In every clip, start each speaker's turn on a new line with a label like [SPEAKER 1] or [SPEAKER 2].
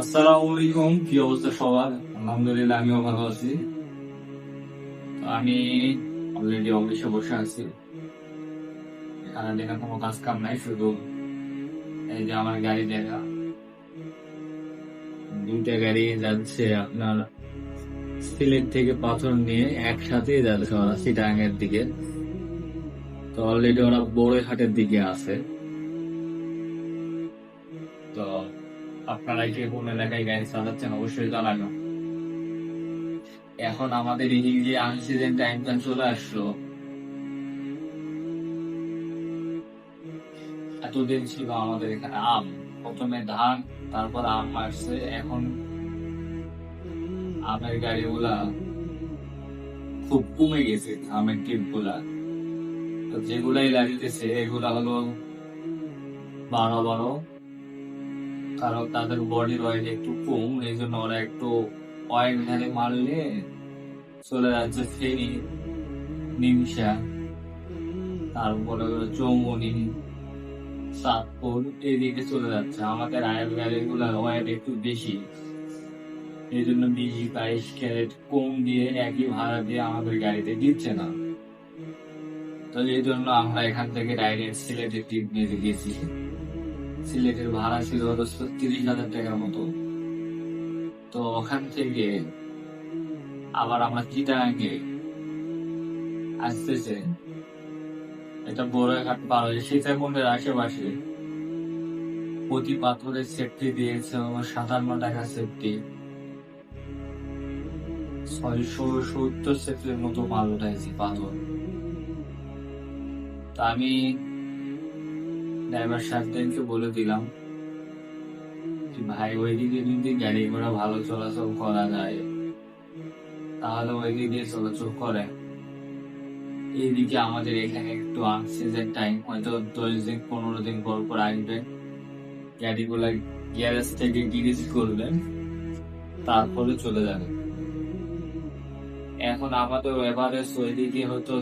[SPEAKER 1] আসসালামু আলাইকুম, কি অবস্থা সবার? আলহামদুলিল্লাহ, আমিও ভালো আছি। তো আমি অলরেডি অফিসে বসে আছি। সারাদিনে কোনো কাজ কাম নাই, শুধু এই যে আমার গাড়ি দেখা, দুইটা গাড়ি যাচ্ছে আপনার সিলেট থেকে পাথর নিয়ে একসাথে যাচ্ছে ওরা চিটাগাংয়ের দিকে। তো অলরেডি ওরা বড়ইহাটের দিকে আছে। তো আপনারা কি কোন এলাকায় গাড়ি চালাচ্ছেন অবশ্যই জানাবেন। এখন আমাদের এই যে আনসিজন টাইমটা চলে আসলো, এতদিন ছিল আমাদের এখানে আম, প্রথমে ধান, তারপর আম আসছে। এখন আমের গাড়িগুলা খুব কমে গেছে, আমের ট্রিপ গুলা। তো যেগুলাই লাগিতেছে এগুলা হলো বড় বড়, কারণ তাদের বডির অয়েল একটু কম, এই জন্য ওরা একটু অয়েল ঢালে মারলে চলে যাচ্ছে ফেনী, নিমসা, তারপরে হলো চৌমনি, চাঁদপুর, এদিকে চলে যাচ্ছে। আমাদের আয়ের গাড়িগুলা অয়েল একটু বেশি, এই জন্য 20-22 ক্যারেট কম দিয়ে একই ভাড়া দিয়ে আমাদের গাড়িতে দিচ্ছে না। তো এই জন্য আমরা এখান থেকে ডাইরেক্ট সিলেটের ট্রিপ নিয়ে গেছি। সিলেটের ভাড়া ছিল হলো 30,000 টাকার মতো। তো ওখান থেকে আবার আমরা চিটাগাঙ্গে আসতেছে, এটা বড়ঘাট পার হয়ে সীতাকুণ্ডের আশেপাশে। প্রতি পাথরের সেফটি দিয়েছে হলো 57 টাকা সেফটি, 670 মতো মাল উঠাইছি পাথর। তা আমি ড্রাইভার সাহেবদেরকে বলে দিলাম যে ভাই, ওইদিকে যদি গাড়ি ঘোড়া ভালো চলাচল করা যায় তাহলে ওইদিকে দিয়ে চলাচল করে। এইদিকে আমাদের এখানে একটু আনসিজন টাইম, হয়তো 10 দিন 15 দিন পর পর আসবে, গাড়িগুলা গ্যারেজ থেকে গ্যারেজ করবেন, তারপরে চলে যাবে। এখন আমাদের এভারেজ ওইদিকে হয়তো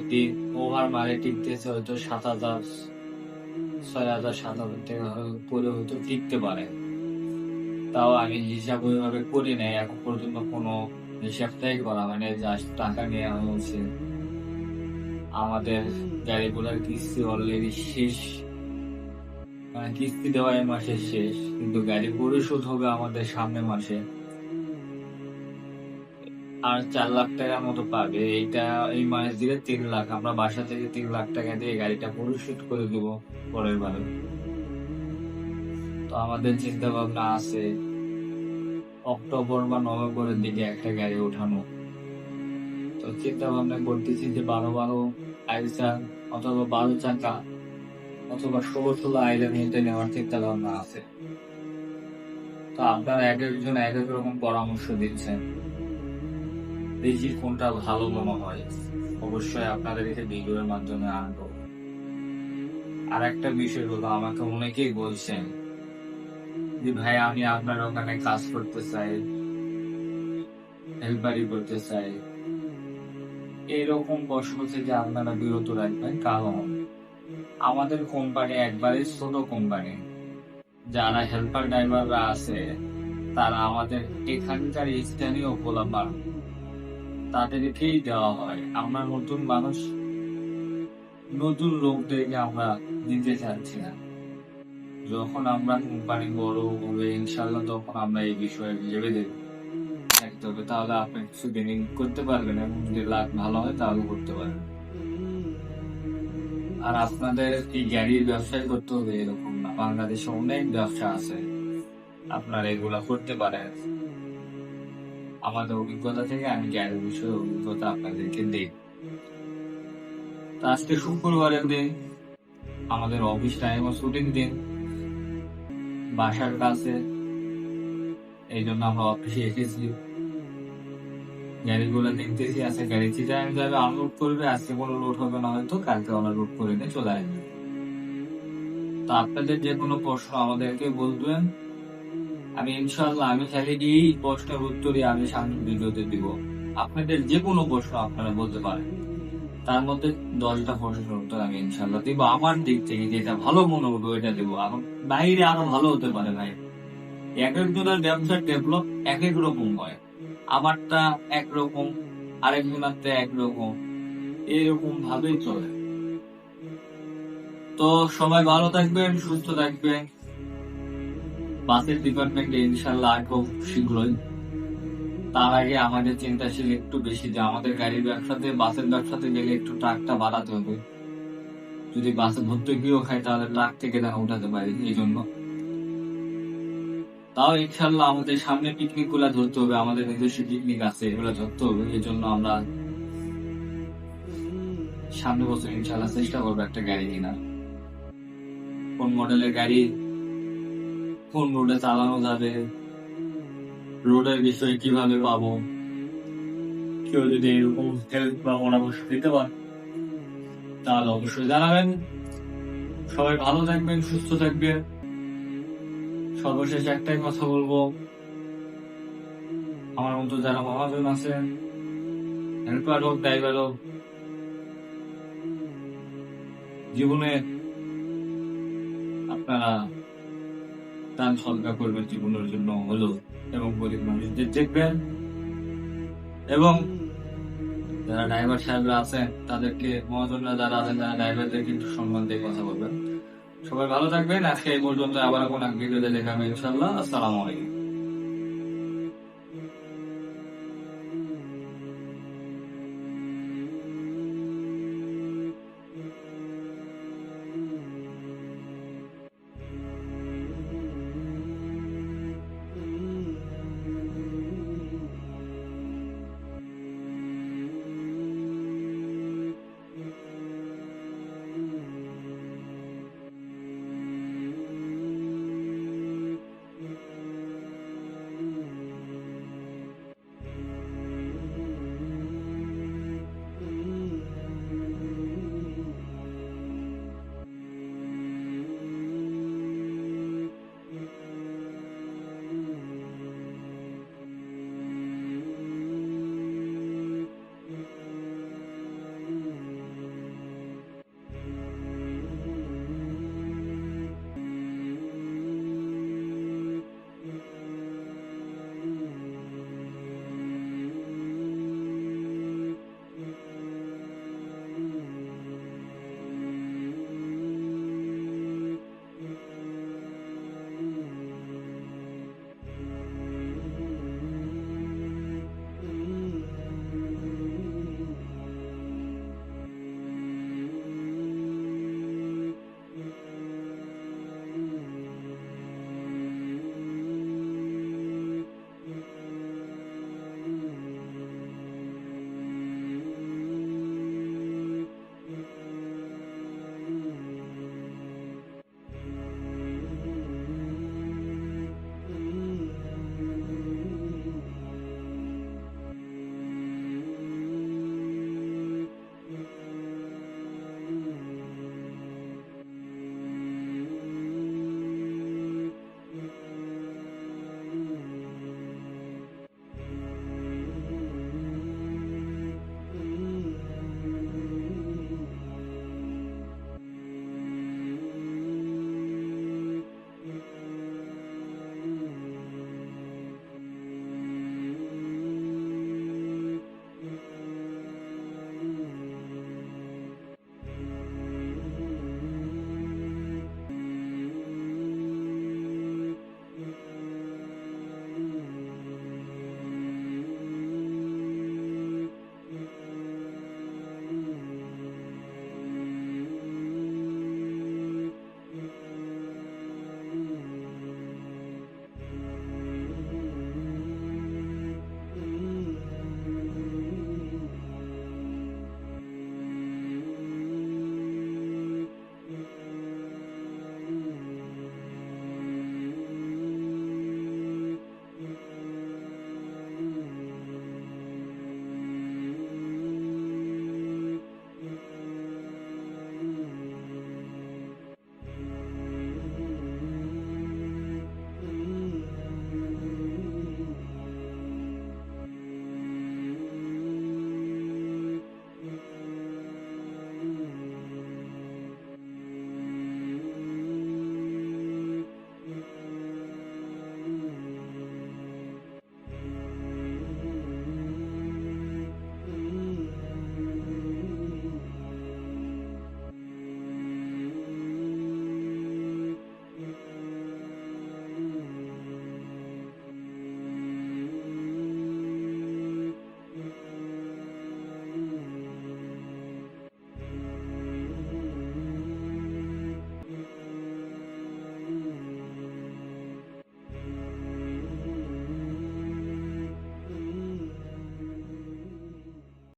[SPEAKER 1] ওভার মারে টিকতেছে হয়তো 7,000, 6,000, 7,000 টাকা করে হয়তো টিকতে পারে। তাও আমি হিসাব ওইভাবে করি নাই, এখন পর্যন্ত কোনো হিসাবটাই করা মানে জাস্ট টাকা নেওয়া হয়েছে। আমাদের গাড়িগুলোর কিস্তি অলরেডি শেষ, মানে কিস্তি দেওয়া এই মাসে শেষ, কিন্তু গাড়ি পরিশোধ হবে আমাদের সামনের মাসে। আর 4 লাখ টাকার মতো পাবে, এইটা এই মাস দিলে 3 লাখ, আমরা বাসা থেকে 3 লাখ টাকা দিয়ে গাড়িটা পরিশোধ করে দিব পরের বারে। তো আমাদের চিন্তা ভাবনা আছে অক্টোবর বা নভেম্বরের দিকে একটা গাড়ি ওঠানো। তো চিন্তা ভাবনা করতেছি যে 12 আইসা অথবা 12 চাকা অথবা 16 আইলের মধ্যে নেওয়ার চিন্তা ভাবনা আছে। তো আপনারা এক একজন এক এক রকম পরামর্শ দিচ্ছেন, দেখি কোনটা ভালো মনে হয়। অবশ্যই আপনাদেরকে ভিডিওর মাধ্যমে আনবো। আর একটা বিষয় হলো, আমাকে অনেকেই বলছেন যে ভাই আমি আপনার ওখানে কাজ করতে চাই, হেল্পারি করতে চাই। এরকম প্রশ্ন থেকে আপনারা বিরত রাখবেন, কারণ আমাদের কোম্পানি একবারে ছোট কোম্পানি। যারা হেল্পার ড্রাইভাররা আছে তারা আমাদের এখানকার স্থানীয় পোলাপান, তাদেরকেই দেওয়া হয়। আমরা নতুন মানুষ, নতুন লোকদেরকে আমরা দিতে চাচ্ছি না। যখন আমরা কোম্পানি বড় হবে ইনশাল্লাহ, তখন আমরা এই বিষয়ে ভেবে দেখতে হবে, তাহলে আপনি কিছু গেনিং করতে পারবেন এবং যদি লাভ ভালো হয় তাহলে করতে পারবেন। আর আপনাদের এই গাড়ির ব্যবসায় করতে হবে এরকম না, বাংলাদেশে অনেক ব্যবসা আছে, আপনারা এগুলা করতে পারেন। আমাদের অভিজ্ঞতা থেকে আমি গাড়ির বিষয়ে অভিজ্ঞতা আপনাদেরকে দিই। তো আজকে শুক্রবারের দিন, আমাদের অফিস টাইম ও ছুটির দিন, বাসার কাছে, এই জন্য আমরা অফিসে এসেছি। গাড়িগুলো দেখতেছি আছে, গাড়ি চিটাগাং যাবে, আনলোড করবে, আজকে কোনো লোড হবে না, হয়তো কালকে আনলোড করে নিয়ে চলে আসবে। তো আপনাদের যে কোনো প্রশ্ন আমাদেরকে বলবেন, আমি ইনশাল্লাহ আমি খালি এই প্রশ্নের উত্তরই আমি সামনে ভিডিওতে দিব। আপনাদের যে কোনো প্রশ্ন আপনারা বলতে পারেন, তার মধ্যে 10টা প্রশ্নের উত্তর আমি ইনশাল্লাহ দিব। আমার দিক থেকে যেটা ভালো মনে হবে ওইটা দেবো, এখন বাইরে আরো ভালো হতে পারে ভাই। এক একজনের ব্যবসার ডেভেলপ এক এক রকম হয়। আমারটা একরকম, আরেকজনেরটা একরকম, এরকম ভাবেই চলে। তো সবাই ভালো থাকবেন, সুস্থ থাকবেন। বাসের ডিপার্টমেন্টে ইনশাল্লাহ খুব শীঘ্রই। তার আগে আমাদের চিন্তাশীল একটু বেশি যে আমাদের গাড়ির ব্যবসাতে, বাসের ব্যবসাতে গেলে একটু ট্রাকটা বাড়াতে হবে। যদি বাসে ভর্তুকিও খাই তাহলে ট্রাক থেকে যেন উঠাতে পারি। এই জন্য তাও ইনশাল্লাহ আমাদের সামনে পিকনিক গুলা ধরতে হবে, আমাদের নিজস্ব পিকনিক আছে, এগুলা ধরতে হবে। এই জন্য আমরা সামনের বছর ইনশাল্লাহ চেষ্টা করবো একটা গাড়ি কেনার। কোন মডেলের গাড়ি, কোন রোডে চালানো যাবে, রোডের বিষয়ে কিভাবে পাবো, কেউ যদি এরকম হেল্প বা পরামর্শ দিতে পারে তাহলে অবশ্যই জানাবেন। সবাই ভালো থাকবেন, সুস্থ থাকবেন। সর্বশেষ একটাই কথা বলবো, আমার মতো যারা মহাজন আছেন, হেল্পার হোক, ড্রাইভার হোক, জীবনে আপনারা দান সদকা করবেন জীবনের জন্য হলো, এবং গরিব মানুষদের দেখবেন। এবং যারা ড্রাইভার সাহেবরা আছেন তাদেরকে, মহাজনরা যারা আছেন যারা ড্রাইভারদের কিন্তু সম্মান দিয়ে কথা বলবেন। সবাই ভালো থাকবেন। আজকে এই পর্যন্ত, আবার কোন এক ভিডিওতে দেখা হবে ইনশাল্লাহ। আসসালামু আলাইকুম।